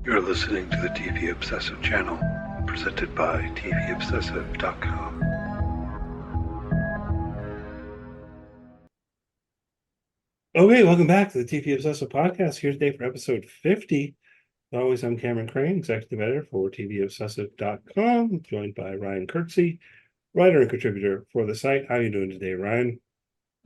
You're listening to the TV Obsessive channel, presented by TVObscast.com. Okay, welcome back to the TV Obsessive podcast. Here today for episode 50. As always, I'm Cameron Crane, executive editor for TVObsessive.com, joined by Ryan Kirksey, writer and contributor for the site. How are you doing today, Ryan?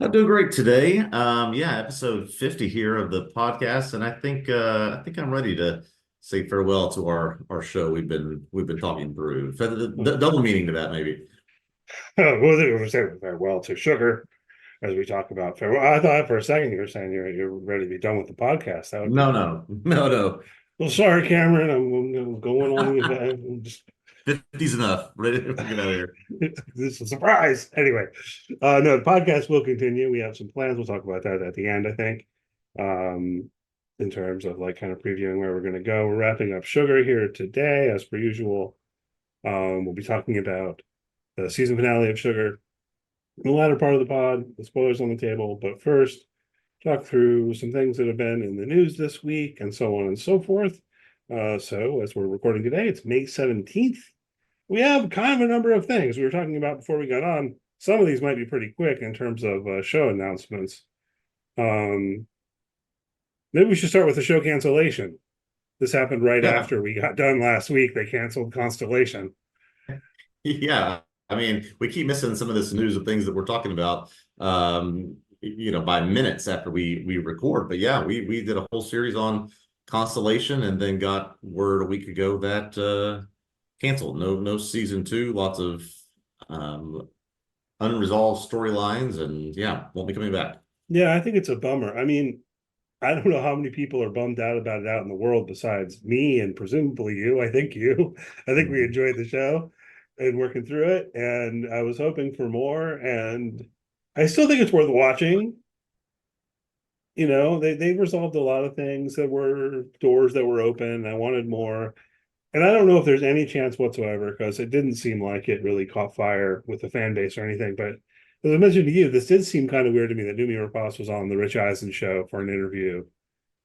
I'm doing great today. Episode 50 here of the podcast, and I think I'm ready to say farewell to our show we've been talking through. Double meaning to that, maybe. We'll say farewell to sugar as we talk about farewell. I thought for a second you were saying you're ready to be done with the podcast. That would be No, no, no, no. well. Sorry, Cameron. I'm going on. I'm just 50's enough. Ready to get out of here. this is a surprise. Anyway, no, the podcast will continue. We have some plans. We'll talk about that at the end, I think. In terms of like kind of previewing where we're going to go. We're wrapping up Sugar here today, as per usual. We'll be talking about the season finale of Sugar in the latter part of the pod, the spoilers on the table. But first, talk through some things that have been in the news this week and so on and so forth. So as we're recording today, it's May 17th. We have kind of a number of things we were talking about before we got on. Some of these might be pretty quick in terms of show announcements. Maybe we should start with the show cancellation. This happened right Yeah, after we got done last week. They canceled Constellation. yeah. I mean, we keep missing some of this news of things that we're talking about. By minutes after we record. But yeah, we did a whole series on Constellation, and then got word a week ago that canceled. No season two. Lots of unresolved storylines, and yeah, won't be coming back. Yeah, I think it's a bummer. I mean, I don't know how many people are bummed out about it out in the world besides me and presumably you. I think you. I think we Mhm. enjoyed the show and working through it. And I was hoping for more. And I still think it's worth watching. You know, they resolved a lot of things that were doors that were open. I wanted more. And I don't know if there's any chance whatsoever because it didn't seem like it really caught fire with the fan base or anything. But as I mentioned to you, this did seem kind of weird to me that Numi Rapace was on the Rich Eisen show for an interview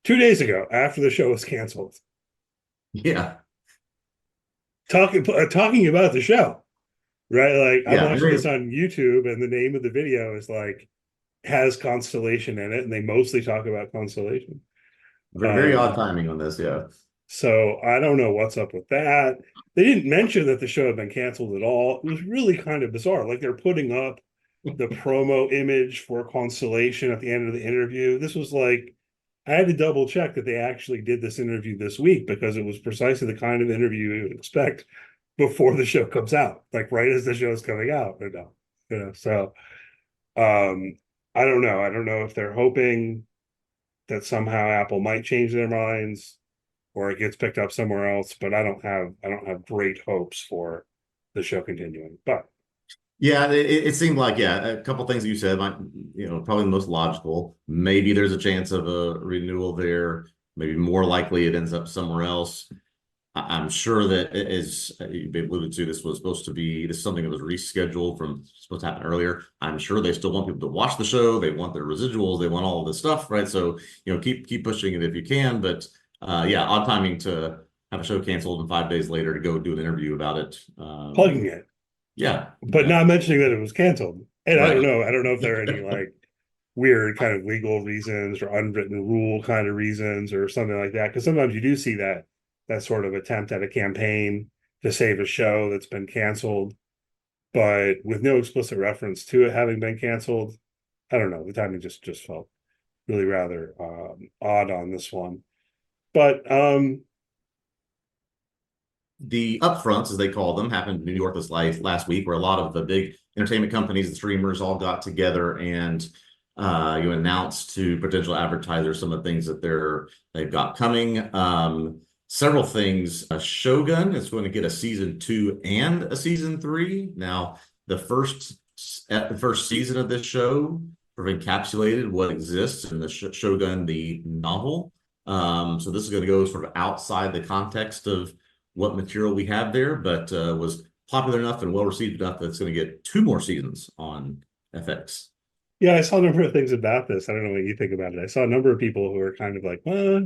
2 days ago after the show was canceled, Yeah, talking about the show, right? Like I'm yeah, watching this on YouTube, and the name of the video is like has Constellation in it, and they mostly talk about Constellation. very Um, odd timing on this. Yeah. so I don't know what's up with that. They didn't mention that the show had been canceled at all. It was really kind of bizarre. Like they're putting up the promo image for Constellation at the end of the interview. This was like I had to double check that they actually did this interview this week because it was precisely the kind of interview you would expect before the show comes out, like right as the show is coming out. So I don't know. I don't know if they're hoping that somehow Apple might change their minds or it gets picked up somewhere else, but I don't have great hopes for the show continuing. But Yeah, it seemed like, yeah, a couple things that you said might, probably the most logical. Maybe there's a chance of a renewal there. Maybe more likely it ends up somewhere else. I'm sure that, as you alluded to, this is something that was rescheduled from supposed to happen earlier. I'm sure they still want people to watch the show. They want their residuals. They want all of this stuff, right? So, keep pushing it if you can. But yeah, odd timing to have a show canceled and 5 days later to go do an interview about it. plugging it, Yeah, but yeah, not mentioning that it was canceled. And I don't right. know. I don't know if there are any like weird kind of legal reasons or unwritten rule kind of reasons or something like that. Because sometimes you do see that sort of attempt at a campaign to save a show that's been canceled, but with no explicit reference to it having been canceled. I don't know. The timing just felt really rather odd on this one. But The upfronts, as they call them, happened in New York this last week, where a lot of the big entertainment companies and streamers all got together and you announced to potential advertisers some of the things that they've got coming. Several things. Shogun is going to get a season two and a season three. Now, the first season of this show sort of encapsulated what exists in the Shogun, the novel. So this is going to go sort of outside the context of what material we have there, but was popular enough and well received enough that it's going to get two more seasons on FX. yeah, I saw a number of things about this. I don't know what you think about it. I saw a number of people who are kind of like, what?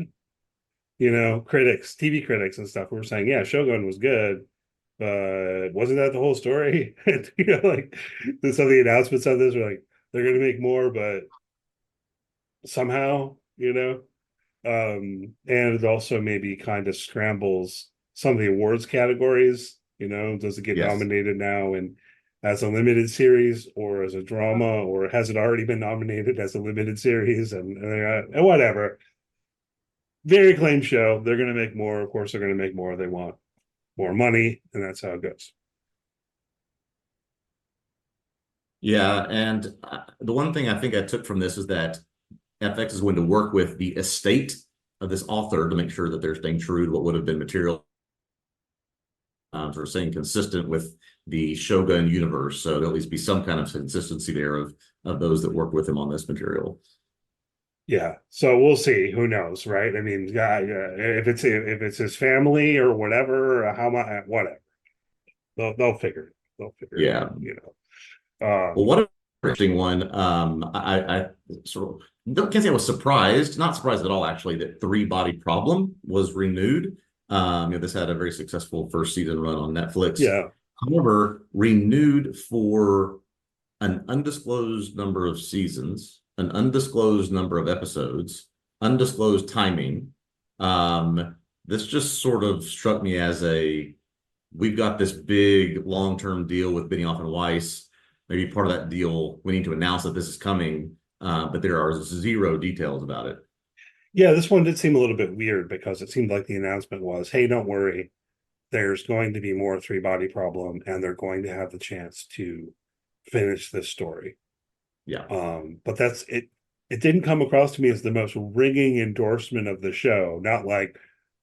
critics, TV critics and stuff who were saying, yeah, Shogun was good, but wasn't that the whole story? Like some of the announcements of this were like, they're going to make more, but somehow, and it also maybe kind of scrambles some of the awards categories. Does it get Yes. nominated now and as a limited series or as a drama, or has it already been nominated as a limited series and whatever. Very acclaimed show. They're going to make more. Of course, they're going to make more. They want more money, and that's how it goes. Yeah, and the one thing I think I took from this is that FX is going to work with the estate of this author to make sure that they're staying true to what would have been material, sort of staying consistent with the Shogun universe. So there'll at least be some kind of consistency there of those that work with him on this material. Yeah, so we'll see. Who knows, right? I mean, if it's his family or whatever, or how much, whatever, they'll figure it. They'll figure it Yeah. out. Well, what an interesting one. I sort of can't say I was surprised, not surprised at all, actually, that Three Body Problem was renewed. This had a very successful first season run on Netflix. Yeah. However, renewed for an undisclosed number of seasons, an undisclosed number of episodes, undisclosed timing. This just sort of struck me as we've got this big long-term deal with Benioff and Weiss. Maybe part of that deal, we need to announce that this is coming, but there are zero details about it. Yeah, this one did seem a little bit weird because it seemed like the announcement was, hey, don't worry, there's going to be more Three Body Problem, and they're going to have the chance to finish this story. Yeah. But that's it. It didn't come across to me as the most ringing endorsement of the show. Not like,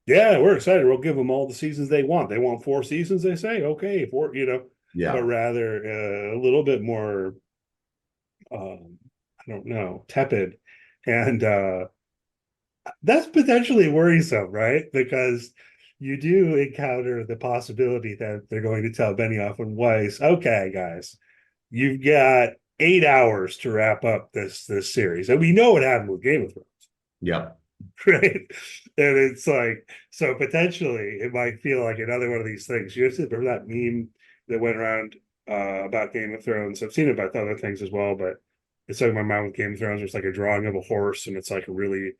yeah, we're excited. We'll give them all the seasons they want. They want 4 seasons, they say. Okay, 4, Yeah. but rather a little bit more, I don't know, tepid. And that's potentially worrisome, right? Because you do encounter the possibility that they're going to tell Benioff and Weiss, okay, guys, you've got 8 hours to wrap up this series. And we know what happened with Game of Thrones. Yeah. Right. And it's like, so potentially it might feel like another one of these things. You remember that meme that went around about Game of Thrones? I've seen it about other things as well, but it's like my mind with Game of Thrones. It's like a drawing of a horse, and it's like really,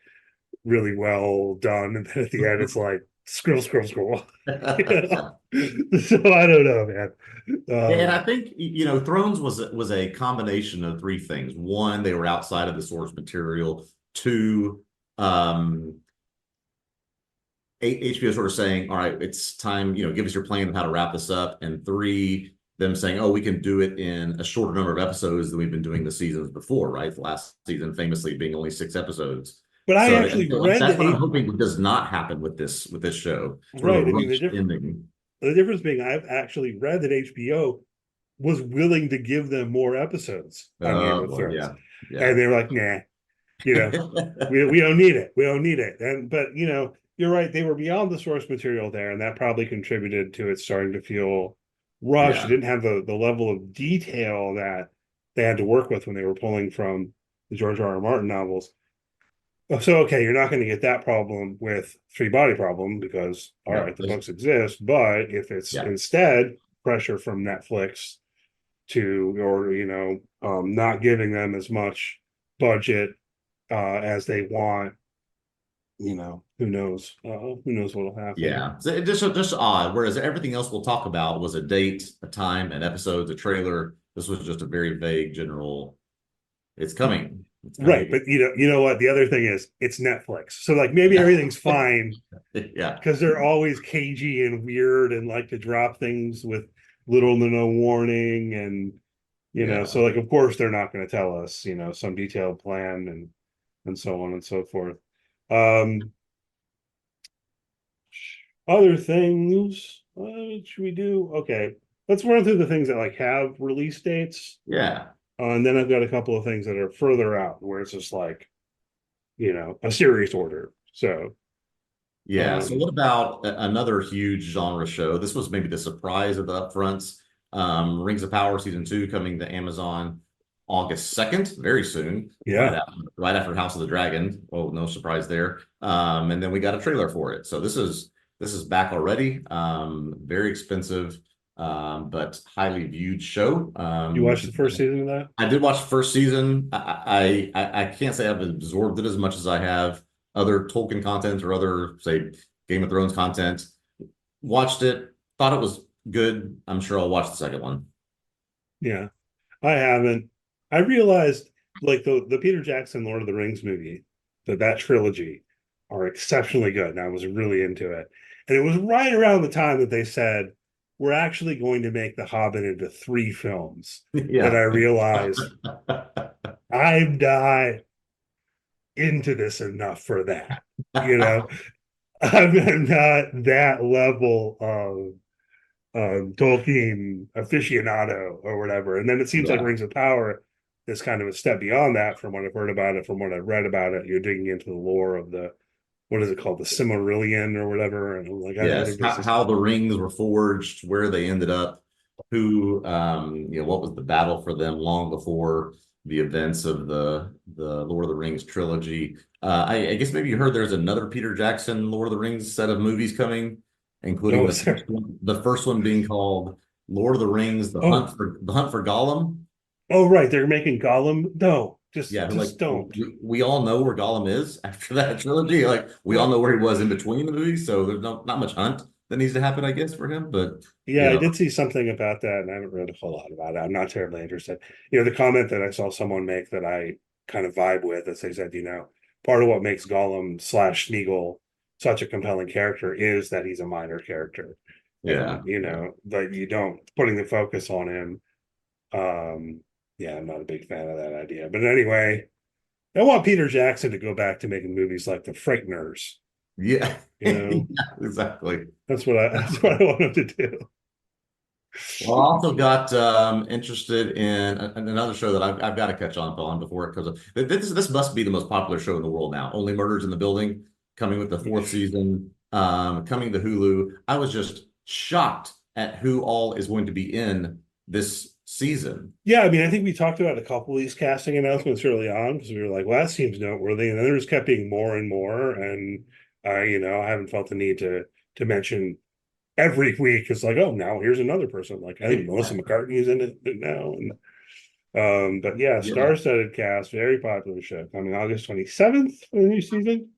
really well done. And then at the end, it's like scroll, scroll, scroll. So I don't know, man. And I think Thrones was a combination of 3 things. One, they were outside of the source material. 2, HBO sort of saying, all right, it's time, give us your plan of how to wrap this up. And 3, them saying, oh, we can do it in a shorter number of episodes than we've been doing the seasons before, right? The last season famously being only 6 episodes. But I actually read that's what I'm hoping does not happen with this show. Right. I mean, the difference being I've actually read that HBO was willing to give them more episodes on Game of Thrones. Yeah. And they were like, nah, we don't need it. We don't need it. But you're right. They were beyond the source material there, and that probably contributed to it starting to feel rushed. It didn't have the level of detail that they had to work with when they were pulling from the George R.R. Martin novels. So, okay, you're not going to get that problem with Three Body Problem because, all right, the books exist. But if it's instead pressure from Netflix to, not giving them as much budget as they want, who knows? Who knows what'll happen? Yeah, so just odd. Whereas everything else we'll talk about was a date, a time, an episode, a trailer. This was just a very vague, general. It's coming. Right, but you know what? The other thing is it's Netflix, so like maybe everything's fine. Yeah, because they're always cagey and weird and like to drop things with little to no warning, and so like of course they're not going to tell us some detailed plan and so on and so forth. Other things, what should we do? Okay, let's run through the things that like have release dates. Yeah. And then I've got a couple of things that are further out where it's just like, a series order. So, yeah. So what about another huge genre show? This was maybe the surprise of the upfronts. Rings of Power season 2 coming to Amazon. August 2nd, very soon, Yeah. right after House of the Dragon. Oh, no surprise there. And then we got a trailer for it. So this is back already. Very expensive, but highly viewed show. You watched the first season of that? I did watch the first season. I can't say I've absorbed it as much as I have other Tolkien content or other, say, Game of Thrones content. Watched it, thought it was good. I'm sure I'll watch the second one. Yeah. I haven't. I realized like the Peter Jackson Lord of the Rings movie, that trilogy are exceptionally good. And I was really into it. And it was right around the time that they said, we're actually going to make The Hobbit into 3 films that I Yeah. realized I'm not into this enough for that. You know, I'm not that level of Tolkien aficionado or whatever. And then it seems like Yeah. Rings of Power is kind of a step beyond that from what I've heard about it, from what I've read about it. You're digging into the lore of the, what is it called? The Silmarillion or whatever. And I'm like, I Yes. think this is, How the rings were forged, where they ended up, who, what was the battle for them long before the events of the Lord of the Rings trilogy. I guess maybe you heard there's another Peter Jackson Lord of the Rings set of movies coming, including oh, sorry. the first one being called Lord of the Rings: Oh, The Hunt for Gollum. oh, right. They're making Gollum. No, Yeah, like just don't. we all know where Gollum is after that trilogy. Like we all Well, know where he was in between the movies, so there's not much hunt that needs to happen, I guess, for him. But yeah, you I know, did see something about that, and I haven't read a whole lot about it. I'm not terribly interested. The comment that I saw someone make that I kind of vibe with is they said, part of what makes Gollum slash Smeagol such a compelling character is that he's a minor character. And, yeah, yeah. that you don't putting the focus on him. Yeah, I'm not a big fan of that idea. But anyway, I want Peter Jackson to go back to making movies like The Frighteners. Yeah, You yeah, know, exactly. that's what I want him to do. Well, I also got interested in another show that I've got to catch on before it because this must be the most popular show in the world now. Only Murders in the Building, coming with the fourth season, coming to Hulu. I was just shocked at who all is going to be in this season. Yeah, I mean, I think we talked about a couple of these casting announcements early on because we were like, well, that seems noteworthy. And then there just kept being more and more. And I haven't felt the need to mention every week. It's like, oh, now here's another person. Like I think Melissa Exactly. McCartney is in it now. And but yeah, Yeah. star-studded cast, very popular show. Coming August 27th for the new season.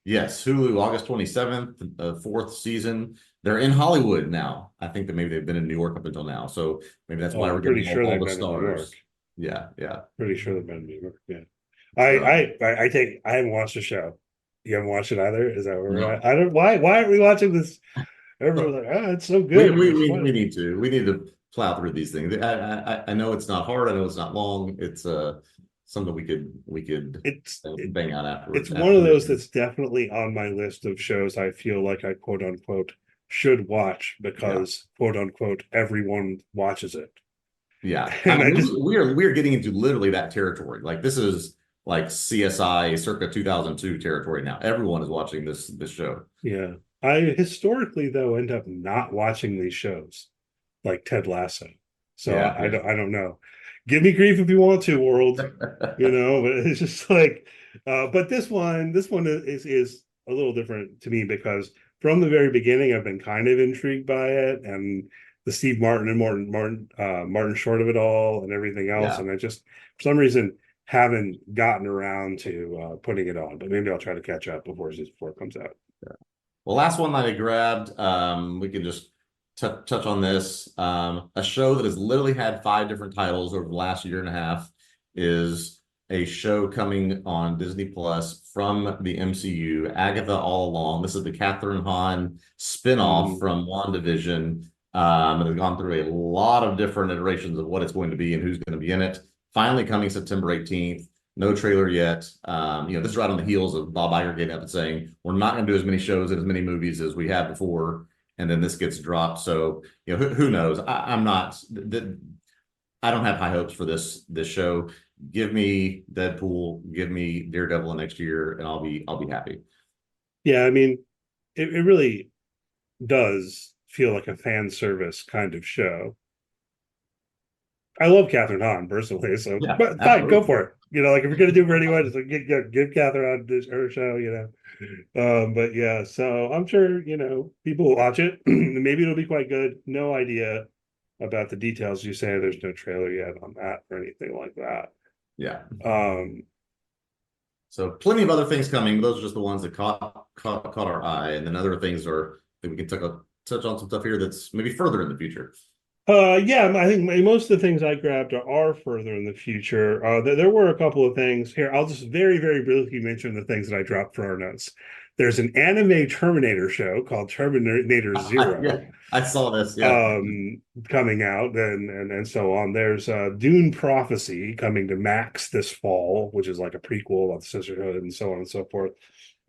Yes, Hulu, August 27th, fourth season. They're in Hollywood now. I think that maybe they've been in New York up until now. So maybe that's Oh, why I'm we're pretty getting sure all they've the been in New York. stars. Yeah, yeah. Pretty sure they've been in New York. Yeah. I So I I take I haven't watched the show. You haven't watched it either? Is that where we're at? no. I don't why aren't we watching this? Everyone's like, it's so We, good. I'm we like, we what? we need to plow through these things. I know it's not hard. I know it's not long. It's something we could It's it, bang out it's afterwards one of after. those that's definitely on my list of shows I feel like I quote unquote should watch Yeah. because quote unquote everyone watches it. Yeah. I And I mean, just we're getting into literally that territory. Like this is like CSI circa 2002 territory now. Everyone is watching this show. yeah. I historically though end up not watching these shows like Ted Lasso. So Yeah, I don't know. Give me grief if you want to, world. yeah. But it's just like but this one is a little different to me because from the very beginning I've been kind of intrigued by it and the Steve Martin and Martin Short of it all and everything else. Yeah. And I just for some reason haven't gotten around to putting it on, but maybe I'll try to catch up before it comes out. Well, last one that I grabbed, we can just touch on this. A show that has literally had 5 different titles over the last year and a half is a show coming on Disney Plus from the MCU, Agatha All Along. This is the Catherine Hahn spinoff Mm, from WandaVision. It has gone through a lot of different iterations of what it's going to be and who's going to be in it. Finally coming September 18th. No trailer yet. This is right on the heels of Bob Iger getting up and saying, we're not going to do as many shows and as many movies as we had before. And then this gets dropped. So, who knows? I'm not, I don't have high hopes for this show. Give me Deadpool, give me Daredevil next year, and I'll be happy. yeah, I mean, it really does feel like a fan service kind of show. I love Catherine Hahn personally, so Yeah, but fine, go absolutely. for it. Like if you're gonna do it for anyone, just like give Catherine Hahn her show. But yeah, so I'm sure people will watch it. Maybe it'll be quite good. No idea about the details. You say there's no trailer yet on that or anything like that. Yeah. Um, So plenty of other things coming. Those are just the ones that caught our eye, and then other things are that we can touch on some stuff here that's maybe further in the future. yeah, I think most of the things I grabbed are further in the future. There were a couple of things here. I'll just very, very briefly mention the things that I dropped for our notes. There's an anime Terminator show called Terminator Yeah, Zero I saw this. Yeah, um coming out and so on. There's Dune Prophecy coming to Max this fall, which is like a prequel of the sisterhood and so on and so forth.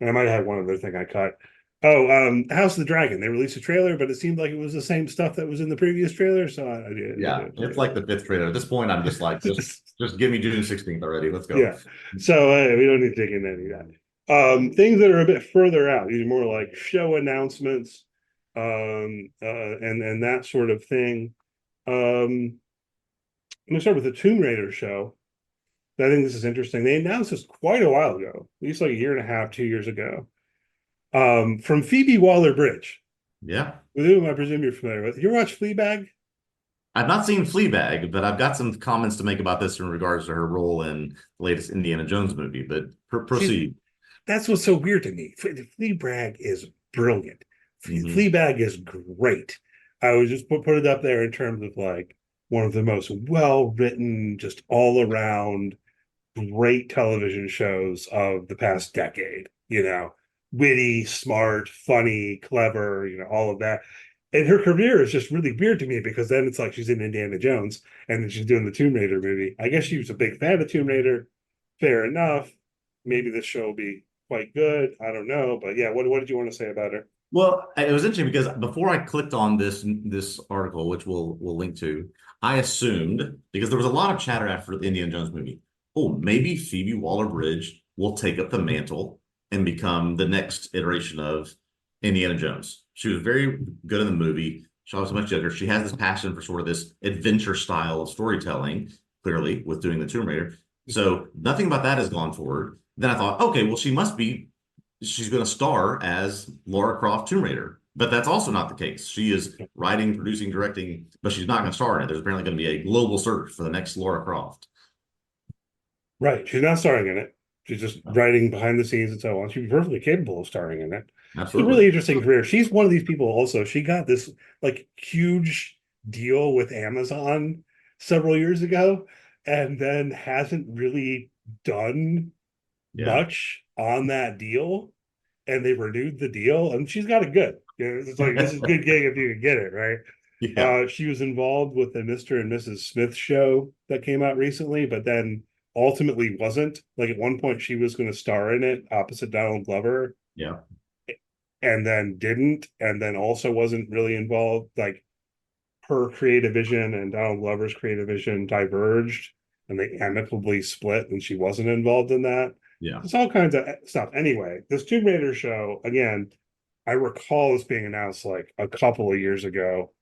And I might have one other thing I cut. Oh, House of the Dragon. They released a trailer, but it seemed like it was the same stuff that was in the previous trailer, so I yeah. did. It's like the fifth trailer. At this point, I'm just like, just give me June 16th already. Let's go. Yeah, so we don't need to dig into any of that. Things that are a bit further out, these are more like show announcements, and that sort of thing. um I'm gonna start with the Tomb Raider show. I think this is interesting. They announced this quite a while ago, at least like a year and a half, 2 years ago. From Phoebe Waller-Bridge, Yeah. with whom I presume you're familiar with. You watch Fleabag? I've not seen Fleabag, but I've got some comments to make about this in regards to her role in the latest Indiana Jones movie. But She's proceed. That's what's so weird to me. Fleabag is brilliant. Hmm. Fleabag is great. I was just put it up there in terms of like one of the most well written, just all around great television shows of the past decade. Witty, smart, funny, clever, all of that. And her career is just really weird to me because then it's like she's in Indiana Jones and then she's doing the Tomb Raider movie. I guess she was a big fan of Tomb Raider. Fair enough. Maybe this show will be quite good. I don't know. But yeah, what did you want to say about her? Well, it was interesting because before I clicked on this article, which we'll link to, I assumed because there was a lot of chatter after the Indiana Jones movie. Oh, maybe Phoebe Waller-Bridge will take up the mantle and become the next iteration of Indiana Jones. She was very good in the movie. She was much younger. She has this passion for sort of this adventure style of storytelling, clearly, with doing the Tomb Raider. So nothing about that has gone forward. Then I thought, okay, well, she's going to star as Laura Croft Tomb Raider. But that's also not the case. She is writing, producing, directing, but she's not going to star in it. There's apparently going to be a global search for the next Laura Croft. Right. She's not starring in it. She's just writing behind the scenes and so on. She'd be perfectly capable of starring in it. She's a Absolutely. really interesting career. She's one of these people also. She got this like huge deal with Amazon several years ago and then hasn't really done Yeah. much on that deal. And they renewed the deal and she's got it good. It's like this is a good gig if you can get it, right? Yeah. She was involved with the Mr. and Mrs. Smith show that came out recently, but then ultimately wasn't. Like at one point, she was going to star in it opposite Donald Glover, Yeah. and then didn't, and then also wasn't really involved. Like her creative vision and Donald Glover's creative vision diverged, and they amicably split, and she wasn't involved in that. Yeah. It's all kinds of stuff. Anyway, this Tomb Raider show again. I recall this being announced like a couple of years ago.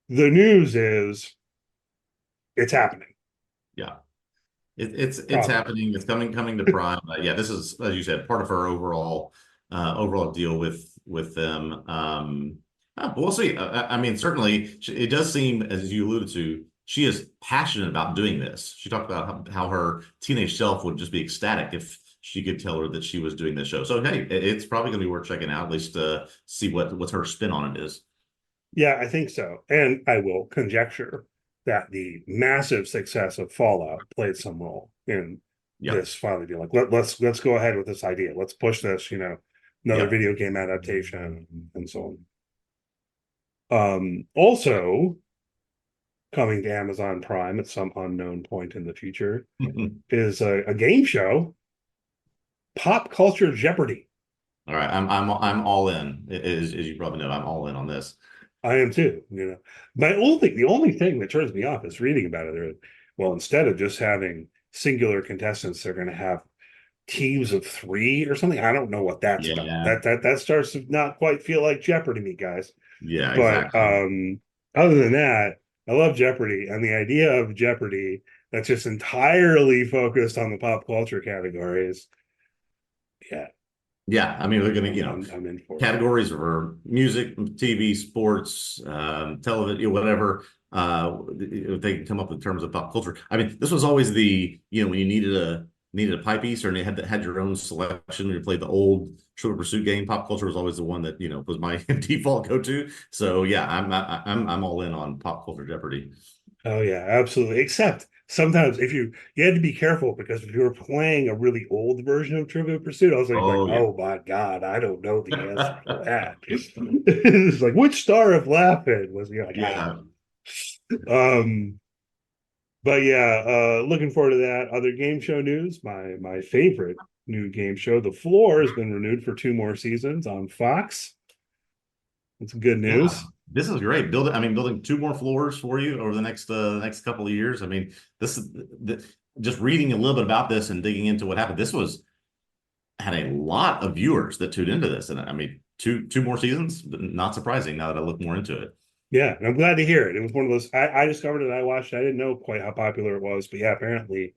The news is it's happening. Yeah. It's Probably. happening. It's coming to Prime. Yeah, this is, as you said, part of her overall deal with them. We'll see. I mean, certainly, it does seem, as you alluded to, she is passionate about doing this. She talked about how her teenage self would just be ecstatic if she could tell her that she was doing this show. So hey, it's probably going to be worth checking out, at least see what her spin on it is. Yeah, I think so. And I will conjecture that the massive success of Fallout played some role in Yep. this finally being like, let's go ahead with this idea. Let's push this, another Yep. video game adaptation and so on. Also coming to Amazon Prime at some unknown point in the future is a game show, Pop Culture Jeopardy. All right, I'm all in. As you probably know, I'm all in on this. I am too. The only thing that turns me off is reading about it. Well, instead of just having singular contestants, they're going to have teams of three or something. I don't know what that's about. Yeah, That starts to not quite feel like Jeopardy to me, guys. yeah, But exactly. other than that, I love Jeopardy, and the idea of Jeopardy that's just entirely focused on the pop culture categories. Yeah, Yeah, I mean, they're gonna, I'm in for it. categories for music, TV, sports, television, whatever. If they can come up with terms of pop culture. I mean, this was always the, when you needed a pie piece or you had your own selection. When you played the old Trivial Pursuit game. Pop culture was always the one that was my default go-to. So yeah, I'm all in on pop culture Jeopardy. Oh yeah, absolutely. Except sometimes if you had to be careful because if you were playing a really old version of Trivial Pursuit, I was like, Oh yeah. oh my God, I don't know the answer to that. It's like which star of laughing was like Yeah. um but yeah, looking forward to that. Other game show news, my favorite new game show, The Floor, has been renewed for 2 more seasons on Fox. It's good Yeah, news. this is great. Building 2 more floors for you over the next couple of years. I mean, this is just reading a little bit about this and digging into what happened. This was had a lot of viewers that tuned into this, and I mean, two more seasons. Not surprising now that I look more into it. Yeah, and I'm glad to hear it. It was one of those I discovered it, I watched it. I didn't know quite how popular it was, but yeah, apparently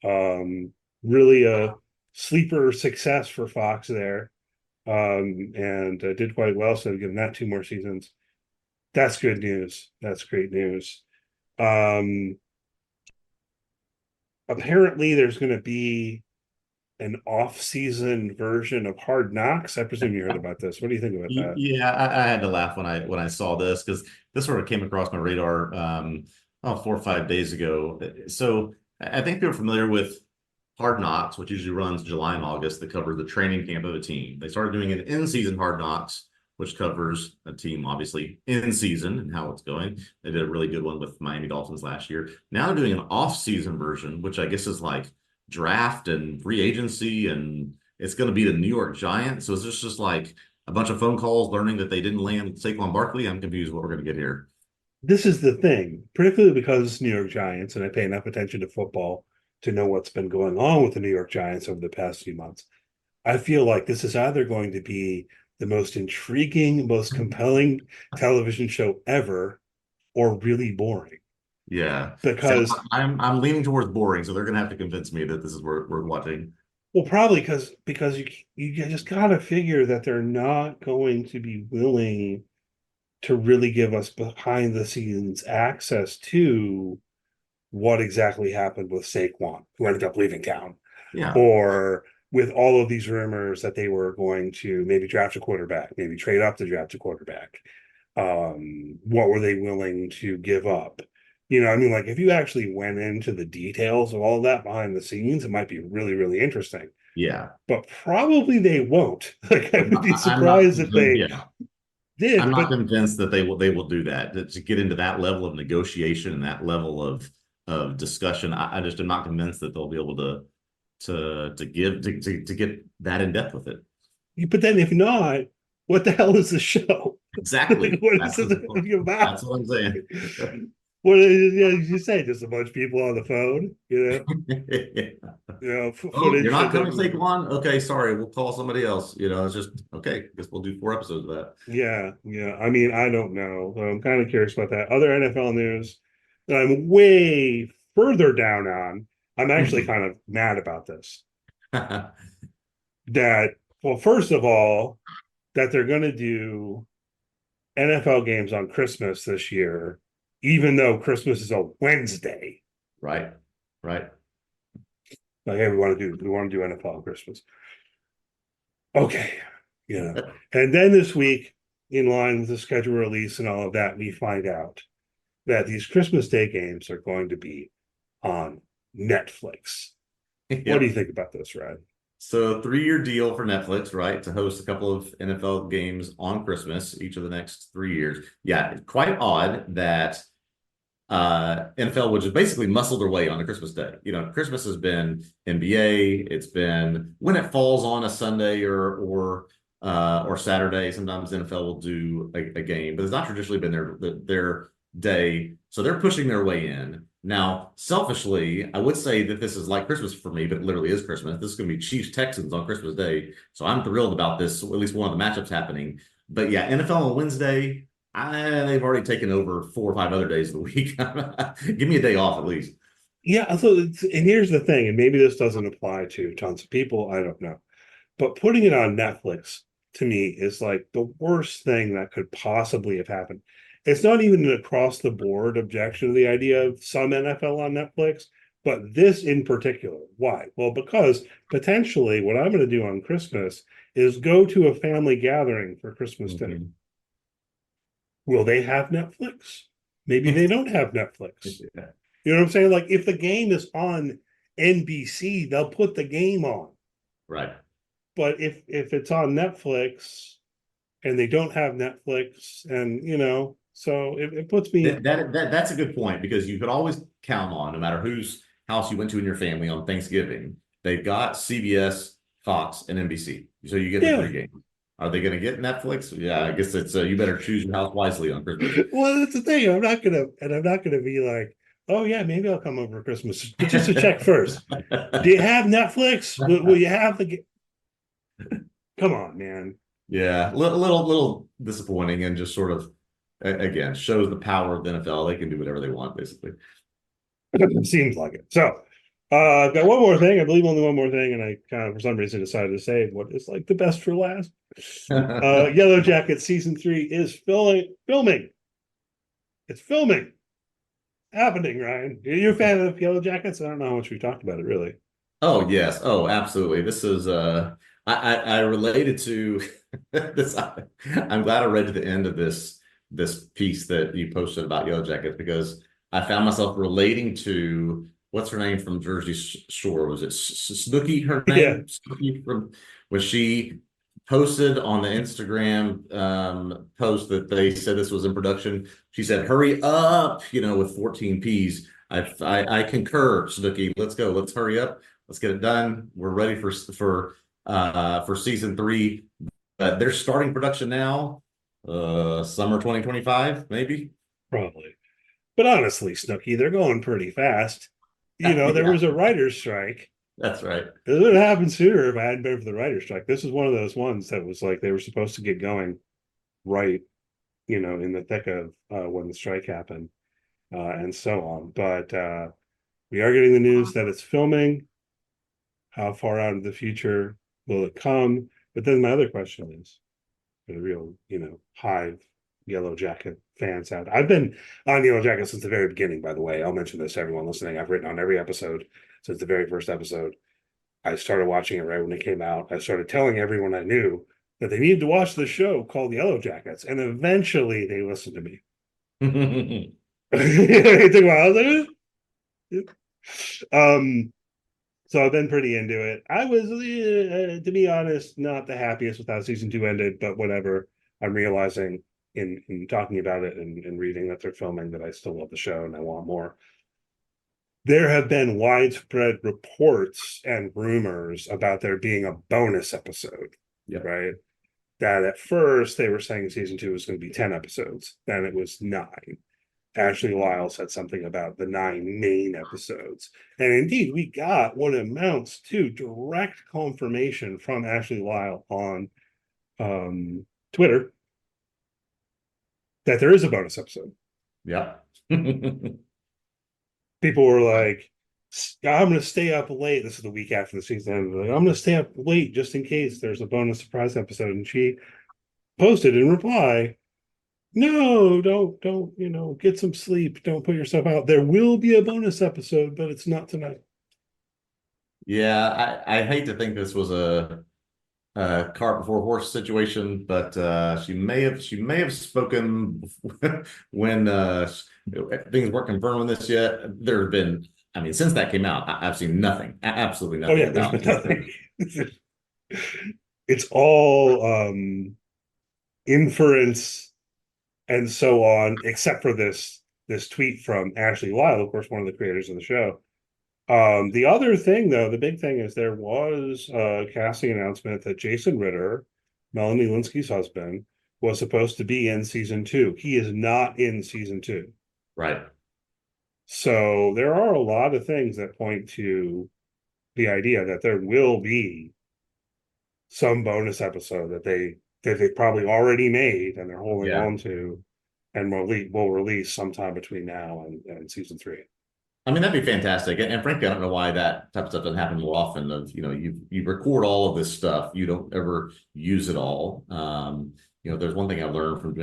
um really a sleeper success for Fox there. And did quite well, so given that 2 more seasons. That's good news. That's great news. Um Apparently there's going to be an off-season version of Hard Knocks. I presume you heard about this. What do you think about that? Yeah, I had to laugh when I saw this because this sort of came across my radar 4 or 5 days ago. So I think people are familiar with Hard Knocks, which usually runs July and August, that covers the training camp of a team. They started doing an in-season Hard Knocks, which covers a team obviously in season and how it's going. They did a really good one with Miami Dolphins last year. Now they're doing an off-season version, which I guess is like draft and free agency, and it's going to be the New York Giants. So is this just like a bunch of phone calls learning that they didn't land Saquon Barkley? I'm confused what we're going to get here. This is the thing, particularly because it's New York Giants, and I pay enough attention to football to know what's been going on with the New York Giants over the past few months. I feel like this is either going to be the most intriguing, most compelling television show ever, or really boring. Yeah. So Because, I'm leaning towards boring, so they're going to have to convince me that this is worth watching. well, probably because you just gotta figure that they're not going to be willing to really give us behind the scenes access to what exactly happened with Saquon, who ended up leaving town, Yeah. or with all of these rumors that they were going to maybe draft a quarterback, maybe trade up to draft a quarterback. What were they willing to give up? I mean, like if you actually went into the details of all of that behind the scenes, it might be really, really interesting. Yeah. But probably they won't. Like I would be I'm not surprised if convinced. they Yeah. I'm did, not but convinced that they will do that. To get into that level of negotiation and that level of discussion, I just am not convinced that they'll be able to get that in depth with it. then if not, what the hell is the show? Exactly. What is That's it about? that's what I'm saying. What did you say? Just a bunch of people on the phone, Oh, you're footage not that coming to take one? Okay, sorry, we'll call somebody else. It's just okay. I guess we'll do 4 episodes of that. yeah. I mean, I don't know. I'm kind of curious about that. Other NFL news that I'm way further down on. I'm actually kind of mad about this. That, well, first of all, that they're going to do NFL games on Christmas this year, even though Christmas is a Wednesday. Right, right. Like, hey, we want to do NFL on Christmas. Okay, And then this week, in line with the schedule release and all of that, we find out that these Christmas Day games are going to be on Netflix. What do you Yep. think about this, Rad? So 3-year deal for Netflix, right, to host a couple of NFL games on Christmas each of the next 3 years. Yeah, quite odd that NFL would just basically muscle their way on a Christmas day. Christmas has been NBA. It's been when it falls on a Sunday or Saturday. Sometimes NFL will do a game, but it's not traditionally been their day. So they're pushing their way in. Now, selfishly, I would say that this is like Christmas for me, but it literally is Christmas. This is going to be Chiefs Texans on Christmas Day. So I'm thrilled about this, at least one of the matchups happening. But yeah, NFL on Wednesday, They've already taken over 4 or 5 other days of the week. Give me a day off at least. Yeah, so and here's the thing, and maybe this doesn't apply to tons of people, I don't know. But putting it on Netflix to me is like the worst thing that could possibly have happened. It's not even an across the board objection to the idea of some NFL on Netflix, but this in particular. Why? Well, because potentially what I'm going to do on Christmas is go to a family gathering for Christmas dinner. Mhm. Will they have Netflix? Maybe they don't have Netflix. Yeah. You know what I'm saying? Like if the game is on NBC, they'll put the game on. Right. But if it's on Netflix and they don't have Netflix, and so it puts me. That's a good point because you could always count on, no matter whose house you went to in your family on Thanksgiving, they've got CBS, Fox, and NBC. So you get the Yeah. three games. Are they going to get Netflix? Yeah, I guess it's you better choose your house wisely on Christmas. Well, that's the thing. I'm not gonna be like, oh yeah, maybe I'll come over for Christmas, but just to check first. Do you have Netflix? Will you have the? Come on, man. Yeah, little disappointing and just sort of again shows the power of the NFL. They can do whatever they want, basically. Seems like it. So, I've got one more thing. I believe only one more thing, and I kind of, for some reason, decided to save what is like the best for last. Yellowjackets season 3 is filming. It's filming. Happening, Ryan. Are you a fan of Yellowjackets? I don't know how much we talked about it, really. Oh yes. Oh, absolutely. This is I related to this. I'm glad I read to the end of this piece that you posted about Yellow Jackets because I found myself relating to what's her name from Jersey Shore? Was it Snooki, her Yeah. name? Snooki from when she posted on the Instagram post that they said this was in production. She said, "Hurry up," with 14 P's. I concur, Snooki. Let's go. Let's hurry up. Let's get it done. We're ready for season 3. They're starting production now. Summer 2025, maybe. Probably. But honestly, Snooky, they're going pretty fast. There Yeah, was a writer's strike. that's right. This would have happened sooner if I hadn't been for the writer's strike. This is one of those ones that was like they were supposed to get going right, in the thick of when the strike happened, and so on. But we are getting the news that it's filming. How far out of the future will it come? But then my other question is, for the real, Hive Yellow Jacket fans out. I've been on Yellow Jacket since the very beginning, by the way. I'll mention this to everyone listening. I've written on every episode since the very first episode. I started watching it right when it came out. I started telling everyone I knew that they needed to watch the show called Yellow Jackets, and eventually they listened to me. It took a while. I was like, so I've been pretty into it. I was, to be honest, not the happiest with how season 2 ended, but whatever. I'm realizing in talking about it and reading that they're filming that I still love the show and I want more. There have been widespread reports and rumors about there being a bonus episode, Yeah. right? That at first they were saying season 2 was going to be 10 episodes, then it was 9. Ashley Lyle said something about the 9 main episodes. And indeed, we got what amounts to direct confirmation from Ashley Lyle on Twitter that there is a bonus episode. Yeah. People were like, I'm going to stay up late. This is the week after the season. Like, I'm going to stay up late just in case there's a bonus surprise episode. And she posted in reply, no, don't, get some sleep. Don't put yourself out. There will be a bonus episode, but it's not tonight. Yeah, I hate to think this was a cart before horse situation, but she may have spoken when things weren't confirmed on this yet. There have been, I mean, since that came out, I've seen nothing, absolutely Oh nothing yeah, there's about been nothing. It's all inference and so on, except for this tweet from Ashley Lyle, of course, one of the creators of the show. The other thing, though, the big thing is there was a casting announcement that Jason Ritter, Melanie Linsky's husband, was supposed to be in season 2. He is not in season 2. Right. So there are a lot of things that point to the idea that there will be some bonus episode that they probably already made and they're holding Yeah. on to. and we'll release sometime between now and season 3. I mean, that'd be fantastic. And frankly, I don't know why that type of stuff doesn't happen more often. You record all of this stuff, you don't ever use it all. There's one thing I learned from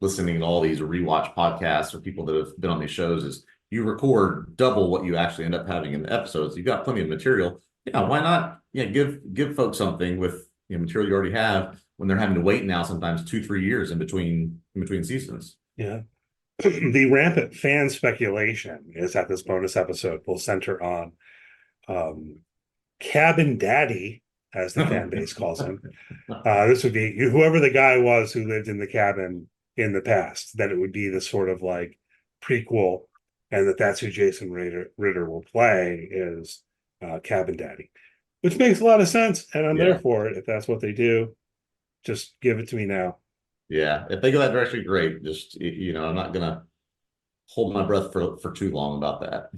listening to all these rewatch podcasts or people that have been on these shows is you record double what you actually end up having in the episodes. You've got plenty of material. Yeah, why not? Yeah, give folks something with material you already have when they're having to wait now sometimes 2-3 years in between seasons. Yeah. The rampant fan speculation is that this bonus episode will center on Cabin Daddy, as the fan base calls him. This would be whoever the guy was who lived in the cabin in the past, that it would be this sort of like prequel, and that's who Jason Ritter will play is Cabin Daddy, which makes a lot of sense, and I'm there for it. If that's what they do, just give it to me now. Yeah, if they go that direction, great. Just I'm not gonna hold my breath for too long about that.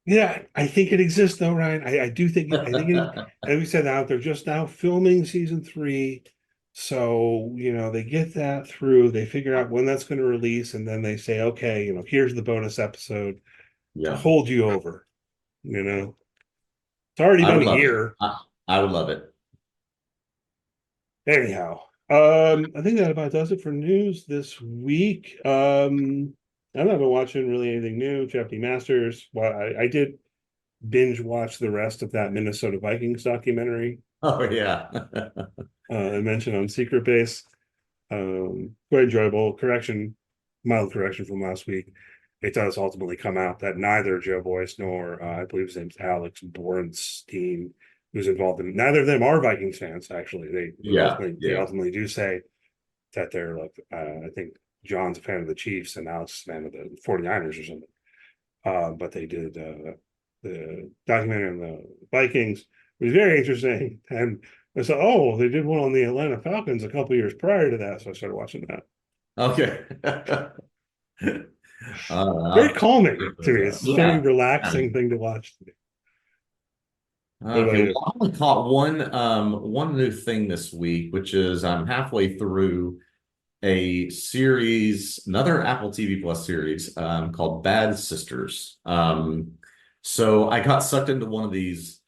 Yeah, I think it exists though, Ryan. I do think as we said, now they're just now filming season 3. So, they get that through, they figure out when that's going to release, and then they say, okay, here's the bonus episode to hold you over. It's already been a year. I would love it. Anyhow, I think that about does it for news this week. I've not been watching really anything new. Jeopardy Masters. Well, I did binge watch the rest of that Minnesota Vikings documentary. Oh yeah. I mentioned on Secret Base. Quite enjoyable. Mild correction from last week. It does ultimately come out that neither Joe Boyce nor I believe his name's Alex Bornstein, who's involved in, neither of them are Vikings fans. Actually, they ultimately do say that they're like, I think John's a fan of the Chiefs and Alex is a fan of the 49ers or something. But they did the documentary on the Vikings. It was very interesting, and I said, "Oh, they did one on the Atlanta Falcons a couple years prior to that," so I started watching that. Okay. Very calming to me. It's a very relaxing thing to watch. Okay, well, I only caught one new thing this week, which is I'm halfway through a series, another Apple TV Plus series called Bad Sisters. So I got sucked into one of these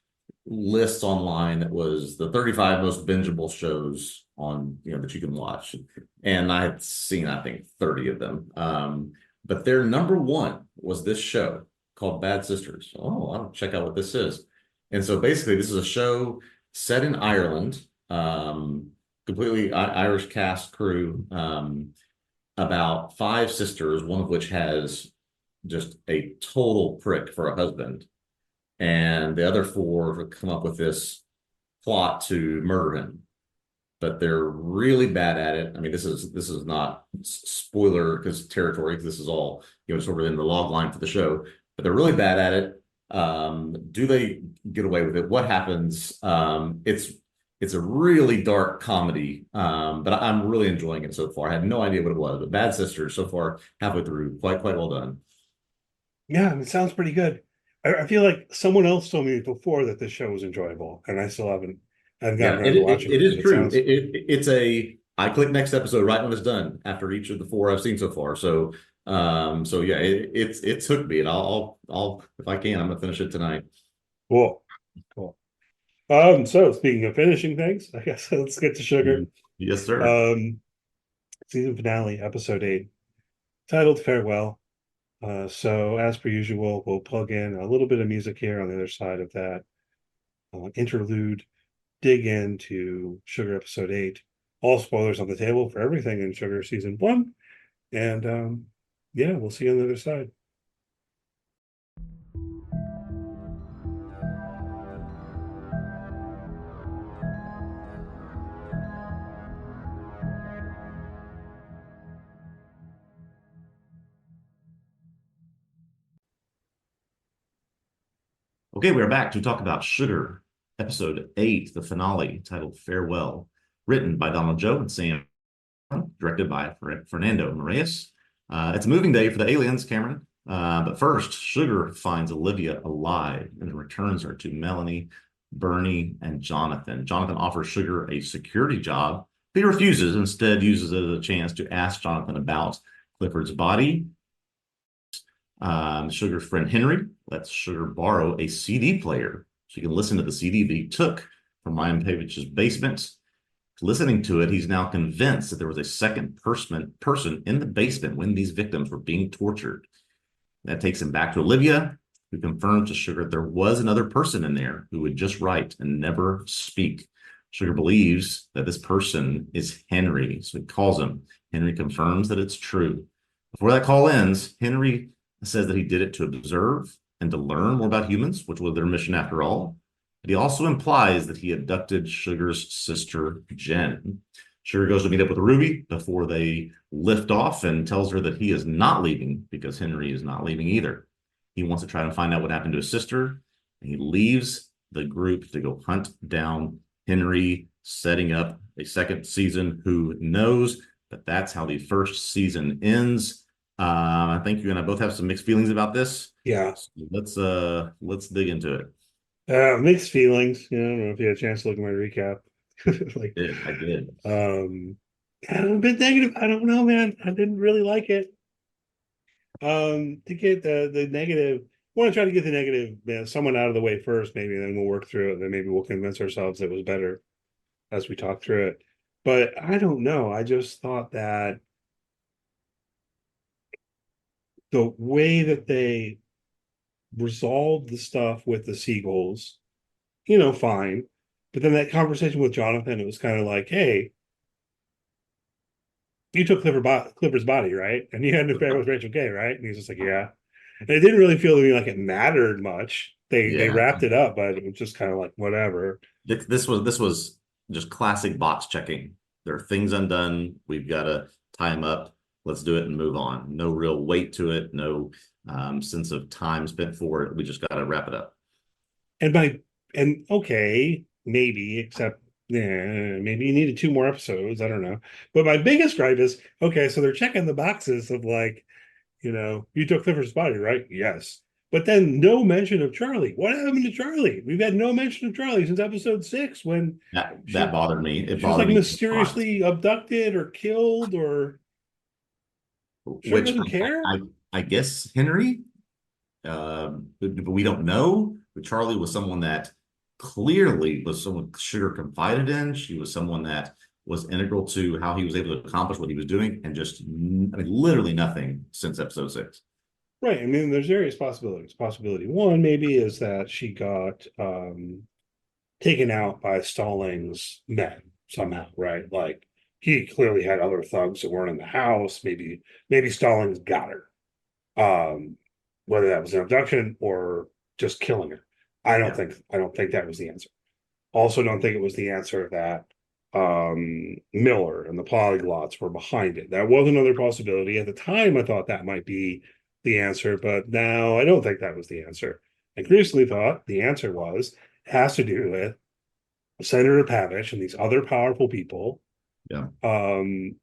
lists online that was the 35 most bingeable shows on that you can watch, and I had seen I think 30 of them. But their number one was this show called Bad Sisters. Oh, I'll check out what this is. And so basically, this is a show set in Ireland, completely Irish cast crew, about 5 sisters, one of which has just a total prick for a husband. And the other 4 have come up with this plot to murder him. But they're really bad at it. I mean, this is not spoiler because territory, because this is all sort of in the log line for the show. But they're really bad at it. Do they get away with it? What happens? It's a really dark comedy, but I'm really enjoying it so far. I had no idea what it was, but Bad Sisters so far, halfway through, quite well done. Yeah, it sounds pretty good. I feel like someone else told me before that this show was enjoyable, and I still haven't. I've gotten around to watching it. It is true. It's I click next episode right when it's done after each of the 4 I've seen so far. So yeah, it's hooked me, and I'll if I can, I'm gonna finish it tonight. Cool. So speaking of finishing things, I guess let's get to sugar. Yes, sir. Season finale, episode 8, titled Farewell. So as per usual, we'll plug in a little bit of music here on the other side of that interlude, dig into Sugar episode 8. All spoilers on the table for everything in Sugar season 1. And yeah, we'll see you on the other side. Okay, we are back to talk about Sugar, episode 8, the finale, titled Farewell, written by Donald Joe and Sam, directed by Fernando Moraes. It's a moving day for the aliens, Cameron. But first, Sugar finds Olivia alive and returns her to Melanie, Bernie, and Jonathan. Jonathan offers Sugar a security job He refuses, instead uses it as a chance to ask Jonathan about Clifford's body. Sugar's friend Henry lets Sugar borrow a CD player so he can listen to the CD that he took from Ryan Pavich's basement. Listening to it, he's now convinced that there was a second person in the basement when these victims were being tortured. That takes him back to Olivia, who confirms to Sugar that there was another person in there who would just write and never speak. Sugar believes that this person is Henry, so he calls him. Henry confirms that it's true. Before that call ends, Henry says that he did it to observe and to learn more about humans, which was their mission after all. But he also implies that he abducted Sugar's sister, Jen. Sugar goes to meet up with Ruby before they lift off and tells her that he is not leaving because Henry is not leaving either. He wants to try to find out what happened to his sister, and he leaves the group to go hunt down Henry, setting up a second season. Who knows? But that's how the first season ends. I think you and I both have some mixed feelings about this. Yeah. So let's dig into it. Mixed feelings. I don't know if you had a chance to look at my recap. Like, I did. I'm a bit negative. I don't know, man. I didn't really like it. To get the negative, I want to try to get the negative, someone out of the way first, maybe, and then we'll work through it. Then maybe we'll convince ourselves it was better as we talk through it. But I don't know. I just thought that the way that they resolved the stuff with the seagulls, fine. But then that conversation with Jonathan, it was kind of like, hey, you took Clifford's body, right? And you had an affair with Rachel Gay, right? And he's just like, yeah. And it didn't really feel to me like it mattered much. They Yeah. wrapped it up, but it was just kind of like whatever. This was just classic box checking. There are things undone. We've got to tie them up. Let's do it and move on. No real weight to it. No sense of time spent for it. We just got to wrap it up. And okay, maybe, except maybe you needed two more episodes. I don't know. But my biggest gripe is, okay, so they're checking the boxes of like, you took Clifford's body, right? Yes. But then no mention of Charlie. What happened to Charlie? We've had no mention of Charlie since episode 6 when That bothered me. It she was bothered like me a lot. mysteriously abducted or killed, or Sugar Which doesn't care. I guess Henry, but we don't know. But Charlie was someone that clearly was someone Sugar confided in. She was someone that was integral to how he was able to accomplish what he was doing, and just, I mean, literally nothing since episode 6. Right. I mean, there's various possibilities. Possibility one maybe is that she got taken out by Stallings' men somehow, right? Like he clearly had other thugs that weren't in the house. Maybe Stallings got her. Whether that was an abduction or just killing her. Yeah, I don't think that was the answer. Also don't think it was the answer that Miller and the polyglots were behind it. That was another possibility. At the time, I thought that might be the answer, but now I don't think that was the answer. I increasingly thought the answer has to do with Senator Pavich and these other powerful people. yeah, Um,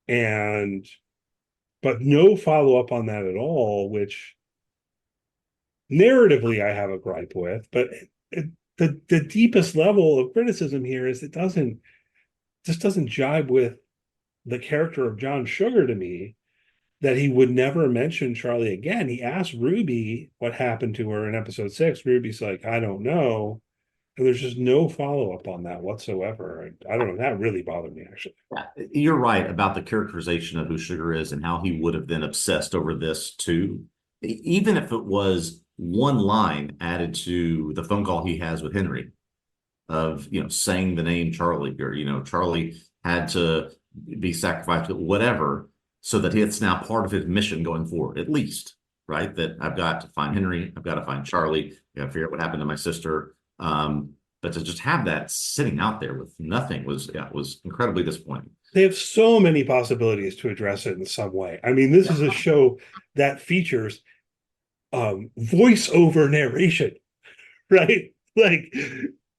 and but no follow-up on that at all, which narratively I have a gripe with, but the deepest level of criticism here is it doesn't jibe with the character of John Sugar to me, that he would never mention Charlie again. He asked Ruby what happened to her in episode 6. Ruby's like, I don't know. And there's just no follow-up on that whatsoever. I don't know. That really bothered me, actually. yeah. You're right about the characterization of who Sugar is and how he would have been obsessed over this too. Even if it was one line added to the phone call he has with Henry, of saying the name Charlie, or Charlie had to be sacrificed, whatever, so that it's now part of his mission going forward, at least, right? That I've got to find Henry, I've got to find Charlie, I got to figure out what happened to my sister. But to just have that sitting out there with nothing was incredibly disappointing. They have so many possibilities to address it in some way. I mean, this Yeah, is a show that features voiceover narration, right? Like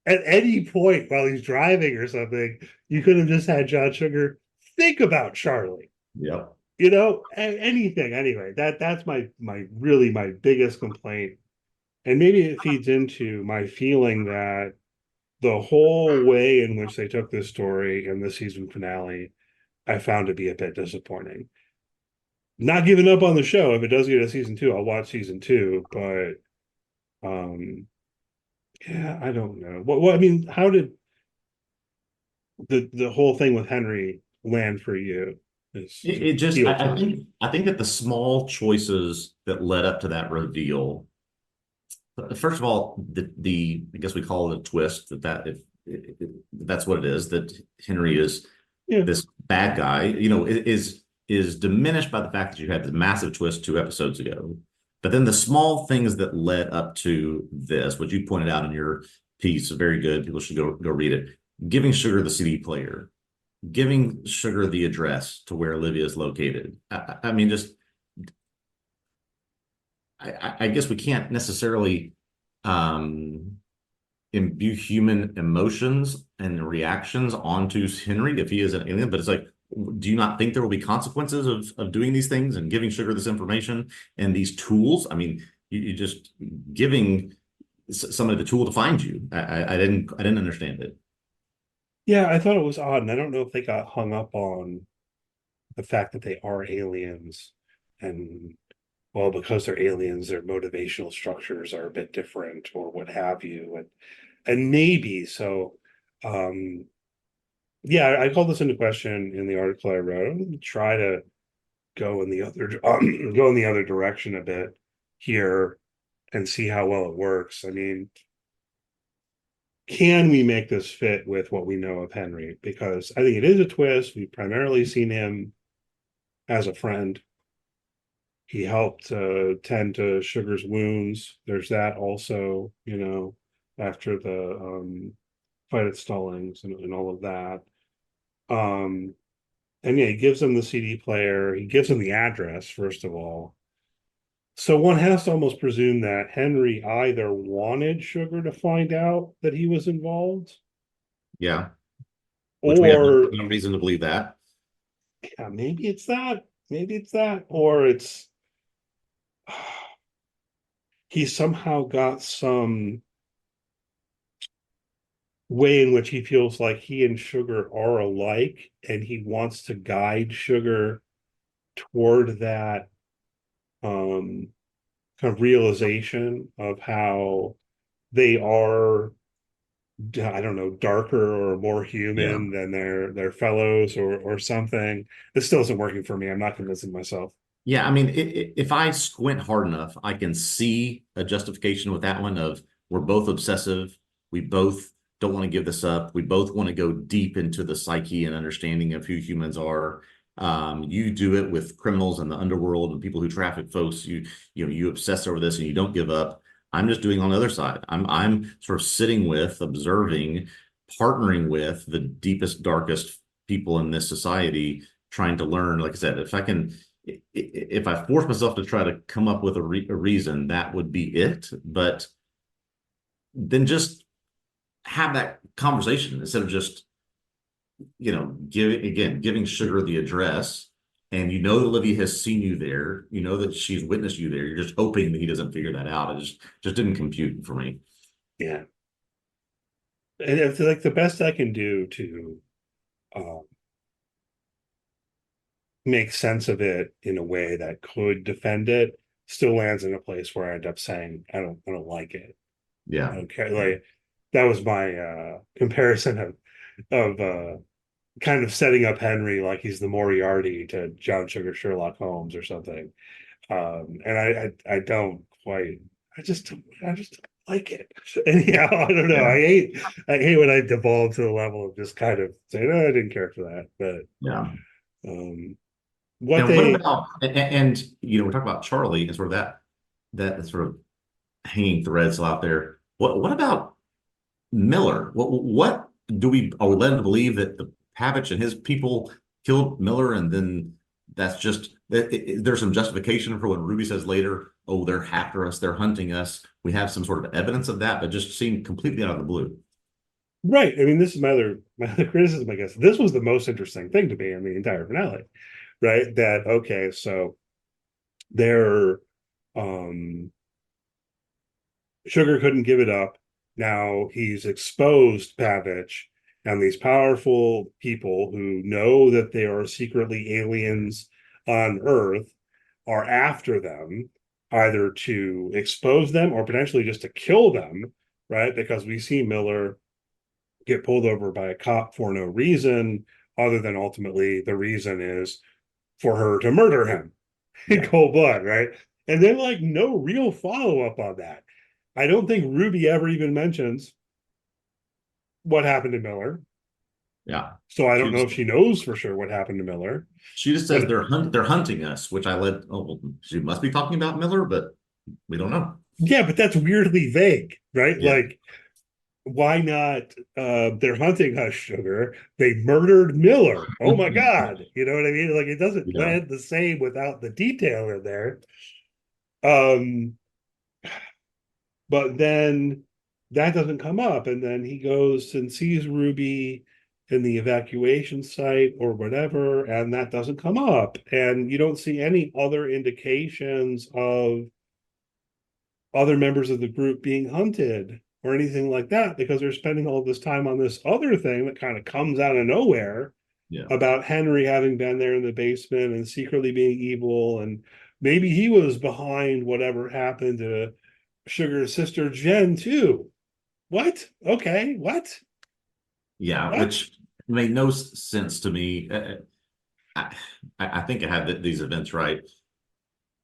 at any point while he's driving or something, you could have just had John Sugar think about Charlie. yep. Anything. Anyway, that's my biggest complaint, and maybe it feeds into my feeling that the whole way in which they took this story in the season finale, I found to be a bit disappointing. Not giving up on the show. If it does get a season two, I'll watch season two. But yeah, I don't know. What I mean, how did the whole thing with Henry land for you? Is It just, heel turn? I think that the small choices that led up to that reveal, first of all, the I guess we call it a twist that's what it is, that Henry is Yeah, this bad guy, is diminished by the fact that you had the massive twist 2 episodes ago. But then the small things that led up to this, what you pointed out in your piece, very good. People should go read it. Giving Sugar the CD player, giving Sugar the address to where Olivia is located. I mean, just I guess we can't necessarily um, imbue human emotions and reactions onto Henry if he is an alien, but it's like, do you not think there will be consequences of doing these things and giving Sugar this information and these tools? I mean, you just giving somebody the tool to find you. I didn't understand it. yeah. I thought it was odd, and I don't know if they got hung up on the fact that they are aliens, and well, because they're aliens, their motivational structures are a bit different, or what have you, and maybe so. Um, yeah, I called this into question in the article I wrote. I'm gonna try to go in the other go in the other direction a bit here and see how well it works. I mean, can we make this fit with what we know of Henry? Because I think it is a twist. We've primarily seen him as a friend. He helped tend to Sugar's wounds. There's that also, after the fight at Stallings and all of that. Um, and yeah, he gives him the CD player. He gives him the address, first of all. So one has to almost presume that Henry either wanted Sugar to find out that he was involved, Yeah, which we have or no reason to believe that. yeah, maybe it's that. Maybe it's that, or it's he somehow got some way in which he feels like he and Sugar are alike, and he wants to guide Sugar toward that um kind of realization of how they are, I don't know, darker or more Yeah. human than their fellows, or something. This still isn't working for me. I'm not convincing myself. Yeah, I mean, if I squint hard enough, I can see a justification with that one of we're both obsessive. We both don't want to give this up. We both want to go deep into the psyche and understanding of who humans are. You do it with criminals in the underworld and people who traffic folks. You obsess over this and you don't give up. I'm just doing on the other side. I'm sort of sitting with, observing, partnering with the deepest, darkest people in this society, trying to learn. Like I said, if I force myself to try to come up with a reason, that would be it. But then just have that conversation instead of just, giving Sugar the address. And you know that Olivia has seen you there. You know that she's witnessed you there. You're just hoping that he doesn't figure that out. It just didn't compute for me. Yeah, and it's like the best I can do to um, make sense of it in a way that could defend it still lands in a place where I end up saying I don't like it. I Yeah. don't care. Like that was my comparison of kind of setting up Henry like he's the Moriarty to John Sugar Sherlock Holmes or something. And I don't quite. I just don't like it. Anyhow, I don't know. Yeah. I hate when I devolve to the level of just kind of saying, "Oh, I didn't care for that." Yeah. But what And what they about we're talking about Charlie and sort of that sort of hanging thread still out there. What about Miller? What do we are we led to believe that the Pavich and his people killed Miller, and then that's just there's some justification for when Ruby says later, "Oh, they're after us, they're hunting us." We have some sort of evidence of that, but just seemed completely out of the blue. right. I mean, this is my other criticism. I guess this was the most interesting thing to me in the entire finale. Right. That okay. So they're um Sugar couldn't give it up. Now he's exposed Pavich and these powerful people who know that they are secretly aliens on Earth are after them, either to expose them or potentially just to kill them, right? Because we see Miller get pulled over by a cop for no reason, other than ultimately the reason is for her to murder him in Yeah. cold blood, right? And then, like, no real follow up on that. I don't think Ruby ever even mentions what happened to Miller. Yeah. So I She don't know just, if she knows for sure what happened to Miller. she just says But they're hunting us, which I let, oh, well, she must be talking about Miller, but we don't know. yeah, but that's weirdly vague, right? Yeah. Like, why not? They're hunting us, sugar. They murdered Miller. Oh my God. You know what I mean? Like, it doesn't Yeah. land the same without the detail in there. Um, but then that doesn't come up. And then he goes and sees Ruby in the evacuation site or whatever, and that doesn't come up. And you don't see any other indications of other members of the group being hunted or anything like that, because they're spending all this time on this other thing that kind of comes out of nowhere Yeah. about Henry having been there in the basement and secretly being evil, and maybe he was behind whatever happened to Sugar's sister Jen too. What? Okay, what? Yeah. What? Which made no sense to me. I, I think I had these events right.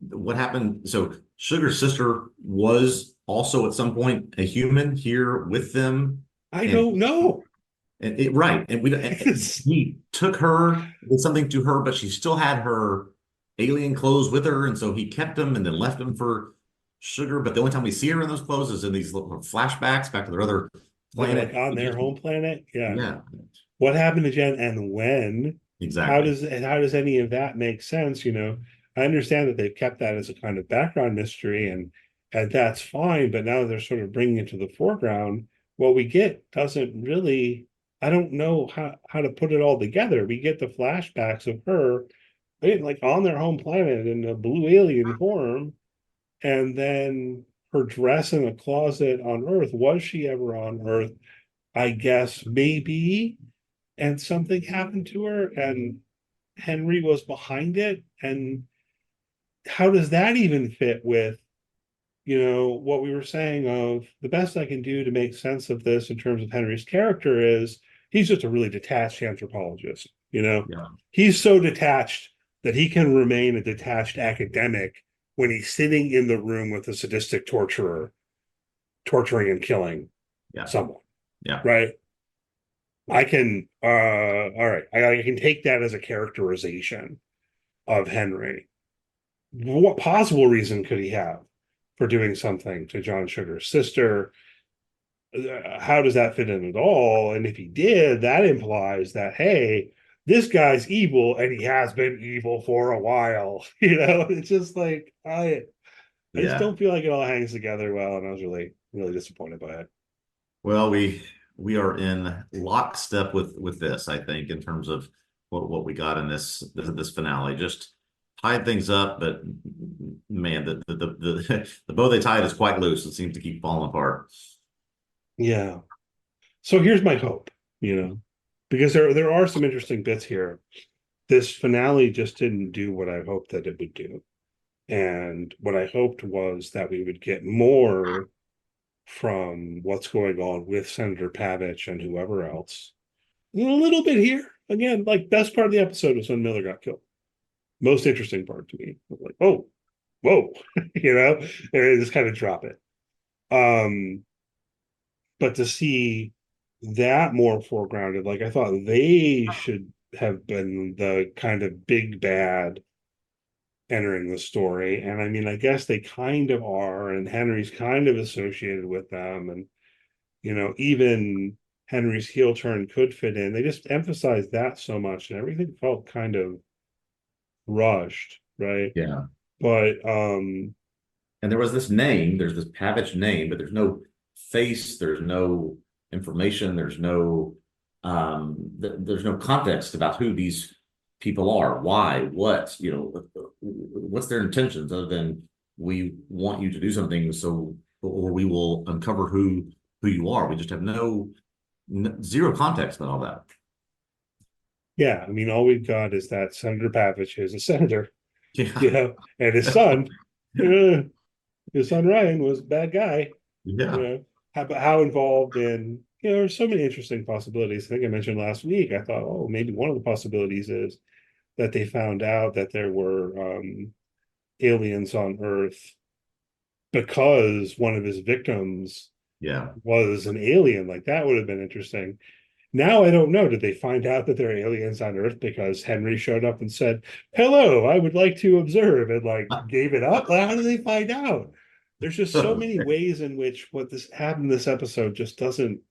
What happened? So Sugar's sister was also at some point a human here with them, I and don't know. right, and we don't. Because He took her, did something to her, but she still had her alien clothes with her, and so he kept them and then left them for Sugar. But the only time we see her in those clothes is in these little flashbacks back to their other they're like planet. on It their just, home planet. Yeah. yeah, What happened to Jen and when? exactly. How does any of that make sense? I understand that they've kept that as a kind of background mystery, and that's fine. But now they're sort of bringing it to the foreground. What we get doesn't really. I don't know how to put it all together. We get the flashbacks of her, like on their home planet in a blue alien form, and then her dress in a closet on Earth. Was she ever on Earth? I guess maybe, and something happened to her, and Henry was behind it. And how does that even fit with, what we were saying of the best I can do to make sense of this in terms of Henry's character is he's just a really detached anthropologist. Yeah, He's so detached that he can remain a detached academic when he's sitting in the room with a sadistic torturer, torturing and killing yeah, someone, yeah, right? I can all right, I can take that as a characterization of Henry. What possible reason could he have for doing something to John Sugar's sister? How does that fit in at all? And if he did, that implies that, hey, this guy's evil and he has been evil for a while. It's just like I just yeah. don't feel like it all hangs together well, and I was really, really disappointed by it. Well, we are in lockstep with this, I think, in terms of what we got in this finale. Just tied things up, but man, the bow they tied is quite loose. It seems to keep falling apart. Yeah. So here's my hope, you know, because there are some interesting bits here. This finale just didn't do what I hoped that it would do. And what I hoped was that we would get more from what's going on with Senator Pavich and whoever else. A little bit here. Again, like, best part of the episode was when Miller got killed. Most interesting part to me. I was like, oh, whoa, and just kind of drop it. Um, but to see that more foregrounded, like, I thought they should have been the kind of big bad entering the story. And I mean, I guess they kind of are, and Henry's kind of associated with them. And, even Henry's heel turn could fit in. They just emphasized that so much, and everything felt kind of rushed, right? Yeah. But And there was this name, there's this Pavich name, but there's no face, there's no information, there's no context about who these people are, why, what, what's their intentions other than we want you to do something, so or we will uncover who who you are. We just have zero context about all that. Yeah, I mean, all we've got is that Senator Pavich is a senator, Yeah. and his son Ryan was a bad guy. You Yeah. know, how involved in, there's so many interesting possibilities. I think I mentioned last week, I thought, oh, maybe one of the possibilities is that they found out that there were aliens on Earth because one of his victims Yeah. was an alien. Like that would have been interesting. Now I don't know. Did they find out that there are aliens on Earth because Henry showed up and said, "Hello, I would like to observe," and like gave it up? Like, how did they find out? There's just so many ways in which what this happened in this episode just doesn't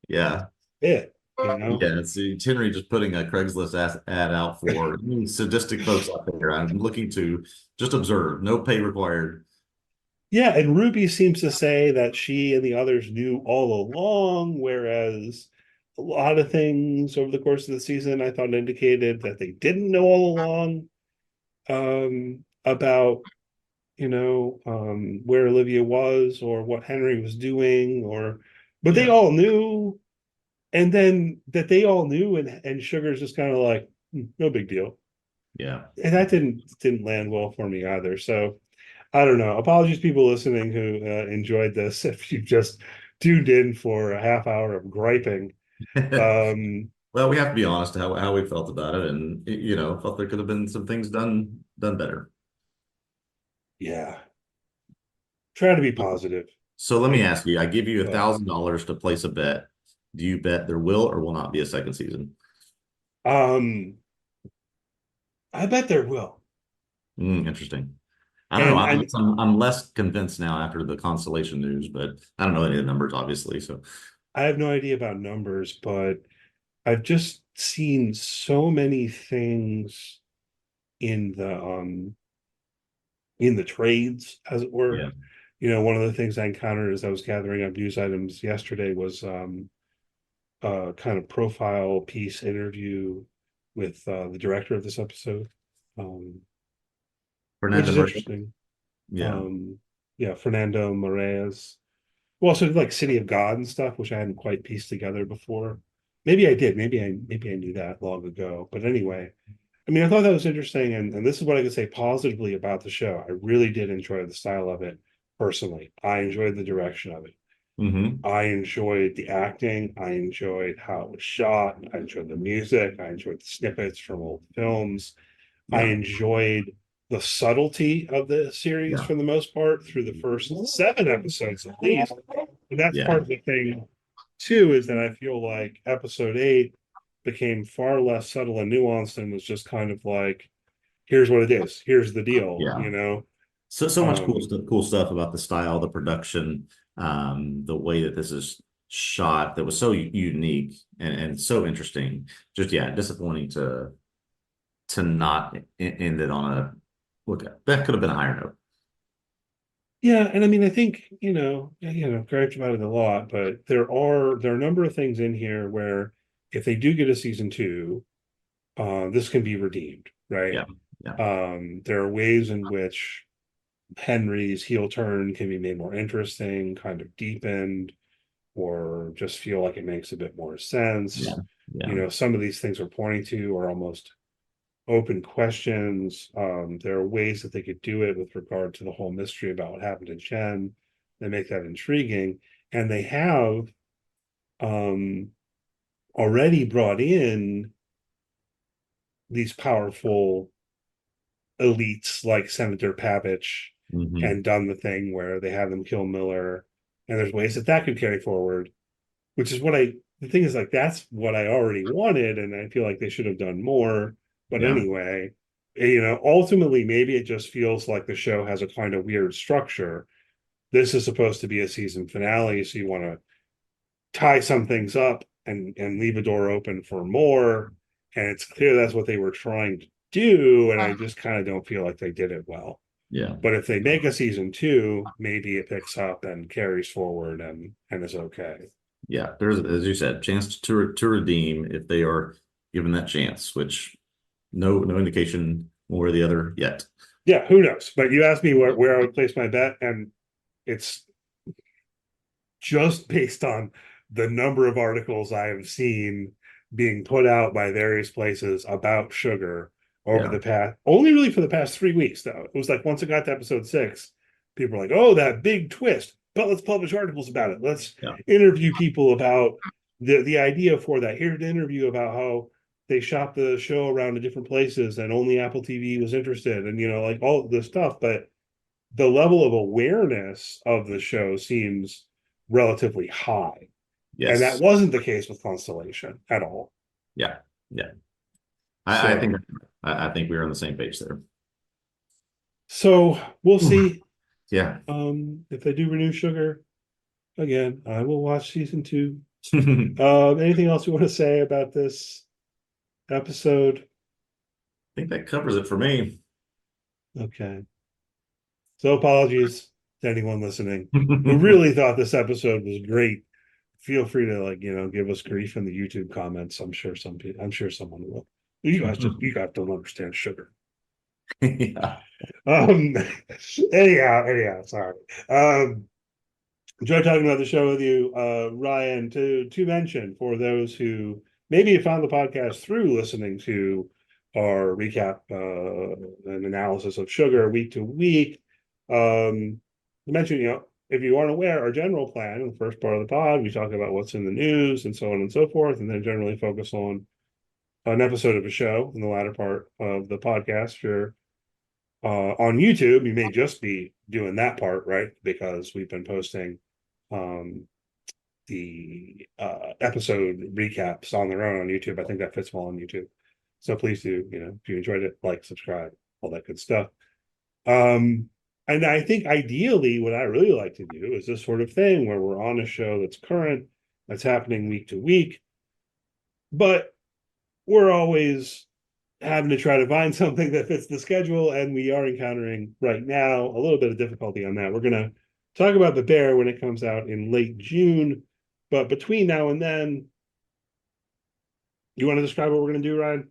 Yeah. fit, you know? Yeah, it's Henry just putting a Craigslist ad out for sadistic folks out there. I'm looking to just observe, no pay required. Yeah, and Ruby seems to say that she and the others knew all along, whereas a lot of things over the course of the season I thought indicated that they didn't know all along about where Olivia was or what Henry was doing, but they Yeah. all knew, and then that they all knew, and Sugar's just kind of like, no big deal. Yeah. And that didn't land well for me either. So I don't know. Apologies, people listening who enjoyed this. If you just tuned in for a half hour of griping, um, Well, we have to be honest how we felt about it, and felt there could have been some things done better. yeah, try to be positive. So let me I, ask you, I give you a uh, thousand dollars to place a bet. Do you bet there will or will not be a second season? um, I bet there will, Interesting. I don't know. and I'm less convinced now after the Constellation news, but I don't know any of the numbers, obviously. So I have no idea about numbers, but I've just seen so many things in the trades, as it were. yeah, One of the things I encountered as I was gathering up news items yesterday was a kind of profile piece interview with the director of this episode, um, which Fernando is Maria. interesting. Yeah, Um, yeah, Fernando Moraes. Well, so like City of God and stuff, which I hadn't quite pieced together before. Maybe I did. Maybe I knew that long ago. But anyway, I mean, I thought that was interesting, and this is what I could say positively about the show. I really did enjoy the style of it personally. I enjoyed the direction of it. hmm I enjoyed the acting. I enjoyed how it was shot. I enjoyed the music. I enjoyed the snippets from old films. I yeah, enjoyed the subtlety of the series yeah, for the most part through the first 7 episodes at least. And that's yeah, part of the thing too, is that I feel like episode 8 became far less subtle and nuanced and was just kind of like, here's what it is, here's the deal. yeah. So much Um, cool stuff about the style, the production, the way that this is shot that was so unique and so interesting. Just yeah, disappointing to not end it on a look. That could have been a higher note. yeah, and I mean, I think, griped about it a lot, but there are a number of things in here where if they do get a season 2, this can be redeemed, right? Yeah, yeah, There are ways in which Henry's heel turn can be made more interesting, kind of deepened, or just feel like it makes a bit more yeah, sense. yeah, Some of these things we're pointing to are almost open questions. There are ways that they could do it with regard to the whole mystery about what happened to Chen. They make that intriguing, and they have um, already brought in these powerful elites like Senator Pavich hmm and done the thing where they have them kill Miller. And there's ways that could carry forward, which is the thing is like, that's what I already wanted. And I feel like they should have done more. But yeah, anyway, ultimately, maybe it just feels like the show has a kind of weird structure. This is supposed to be a season finale. So you want to tie some things up and leave a door open for more. And it's clear that's what they were trying to do. And I just kind of don't feel like they did it well. yeah, But if they make a season 2, maybe it picks up and carries forward and is okay. yeah. There's, as you said, chance to redeem if they are given that chance, which no indication one way or the other yet. Yeah, who knows? But you asked me where I would place my bet, and it's just based on the number of articles I have seen being put out by various places about sugar over Yeah. the past, only really for the past 3 weeks, though. It was like once it got to episode 6, people were like, oh, that big twist, but let's publish articles about it. Let's Yeah. interview people about the idea for that. Here's an interview about how they shot the show around to different places and only Apple TV was interested, and like all this stuff. But the level of awareness of the show seems relatively high. And that Yes. wasn't the case with Constellation at all. Yeah. Yeah. I think So, I think we're on the same page there. so we'll Ooh. see. Yeah. If they do renew Sugar again, I will watch season 2. I Anything else you want to say about this episode? think that covers it for me. Okay. So apologies to anyone listening who really thought this episode was great. Feel free to give us grief in the YouTube comments. I'm sure someone will. You guys don't understand sugar. Yeah. Um anyhow, sorry. Enjoy talking about the show with you. Ryan, to mention for those who maybe have found the podcast through listening to our recap and analysis of sugar week to week. To mention, if you aren't aware, our general plan in the first part of the pod, we talk about what's in the news and so on and so forth, and then generally focus on an episode of a show in the latter part of the podcast. If you're on YouTube, you may just be doing that part, right? Because we've been posting the episode recaps on their own on YouTube. I think that fits well on YouTube. So please do, if you enjoyed it, like, subscribe, all that good stuff. And I think ideally what I really like to do is this sort of thing where we're on a show that's current, that's happening week to week, but we're always having to try to find something that fits the schedule, and we are encountering right now a little bit of difficulty on that. We're going to talk about The Bear when it comes out in late June, but between now and then, you want to describe what we're going to do, Ryan?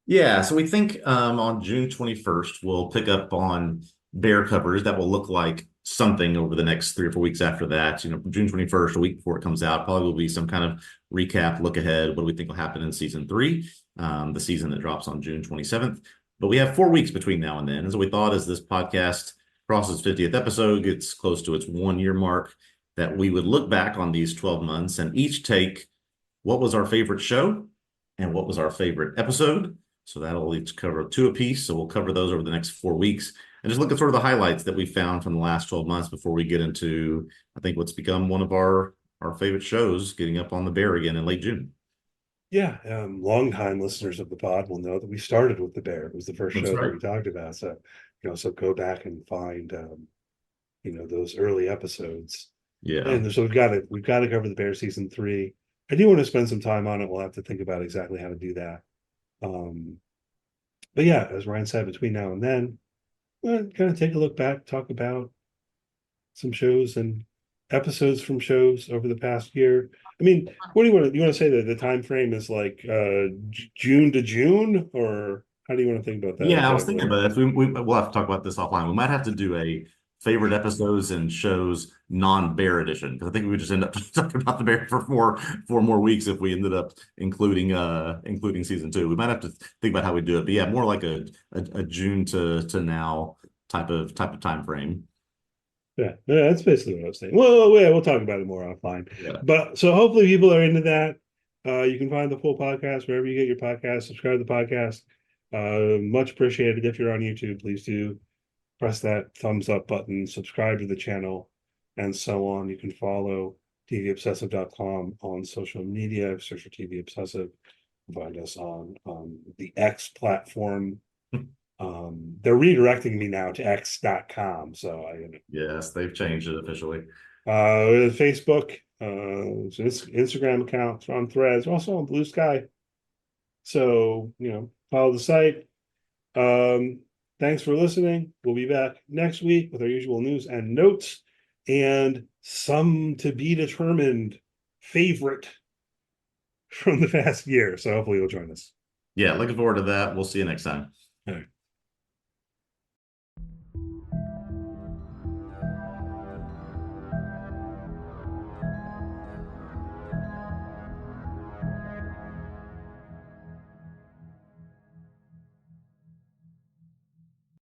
Yeah, so we think on June 21st, we'll pick up on bear covers that will look like something over the next 3 or 4 weeks after that. June 21st, a week before it comes out, probably will be some kind of recap, look ahead. What do we think will happen in season 3, the season that drops on June 27th? But we have 4 weeks between now and then. And so we thought as this podcast crosses 50th episode, gets close to its 1 year mark, that we would look back on these 12 months and each take what was our favorite show and what was our favorite episode. So that'll each cover 2 apiece. So we'll cover those over the next 4 weeks and just look at sort of the highlights that we found from the last 12 months before we get into, I think, what's become one of our favorite shows, getting up on the bear again in late June. Yeah, longtime listeners of the pod will know that we started with The Bear. It was the first That's show that right. we talked about. So, so go back and find, those early episodes. Yeah. And so we've got to cover The Bear season 3. I do want to spend some time on it. We'll have to think about exactly how to do that. But yeah, as Ryan said, between now and then, we'll kind of take a look back, talk about some shows and episodes from shows over the past year. I mean, what do you want to say that the time frame is like June to June, or how do you want to think about that Yeah, I was exactly? thinking about this. We'll have to talk about this offline. We might have to do a favorite episodes and shows non-bear edition because I think we would just end up talking about the bear for 4 more weeks if we ended up including season 2. We might have to think about how we do it. But yeah, more like a June to now type of time frame. Yeah, that's basically what I was saying. Well, yeah, we'll talk about it more offline. Yeah. But so hopefully people are into that. You can find the full podcast wherever you get your podcast. Subscribe to the podcast. Much appreciated. If you're on YouTube, please do press that thumbs up button, subscribe to the channel, and so on. You can follow TVObsessive.com on social media. Search for TV Obsessive. Find us on the X platform. They're redirecting me now to x.com. So Yes, they've changed it officially. Facebook, Instagram account, on Threads, also on Blue Sky. So, follow the site. Thanks for listening. We'll be back next week with our usual news and notes and some to be determined favorite from the past year. So hopefully you'll join us. Yeah, looking forward to that. We'll see you next time. All right.